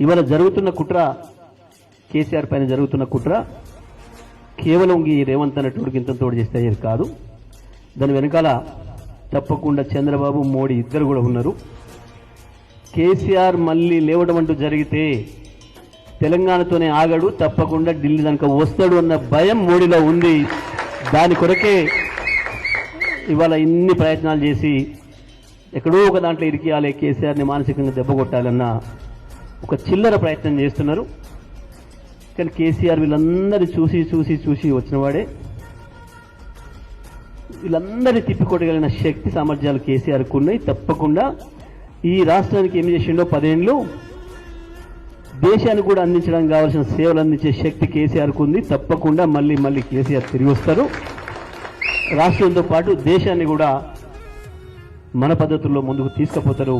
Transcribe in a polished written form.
ఇవాళ జరుగుతున్న కుట్ర, కేసీఆర్ పైన జరుగుతున్న కుట్ర కేవలం ఈ రేవంత్ అన్నటువంటి ఇంతతోడు చేస్తే కాదు. దాని వెనకాల తప్పకుండా చంద్రబాబు, మోడీ ఇద్దరు కూడా ఉన్నారు. కేసీఆర్ మళ్ళీ లేవడం అంటూ జరిగితే తెలంగాణతోనే ఆగడు, తప్పకుండా ఢిల్లీ దానికి వస్తాడు అన్న భయం మోడీలో ఉంది. దాని కొరకే ఇవాళ ఇన్ని ప్రయత్నాలు చేసి ఎక్కడో ఒక దాంట్లో ఇరికియాలి, కేసీఆర్ని మానసికంగా దెబ్బ కొట్టాలన్న ఒక చిల్లర ప్రయత్నం చేస్తున్నారు. కానీ కేసీఆర్ వీళ్ళందరినీ చూసి చూసి చూసి వచ్చినవాడే. వీళ్ళందరినీ తిప్పికొట్టగలిగిన శక్తి సామర్థ్యాలు కేసీఆర్కు ఉన్నాయి. తప్పకుండా ఈ రాష్ట్రానికి ఏం చేసిండో 10 ఏళ్ళు దేశానికి కూడా అందించడానికి కావాల్సిన సేవలు అందించే శక్తి కేసీఆర్కు ఉంది. తప్పకుండా మళ్ళీ మళ్ళీ కేసీఆర్ తిరిగి వస్తారు. రాష్ట్రంతో పాటు దేశాన్ని కూడా మన పద్ధతుల్లో ముందుకు తీసుకుపోతారు.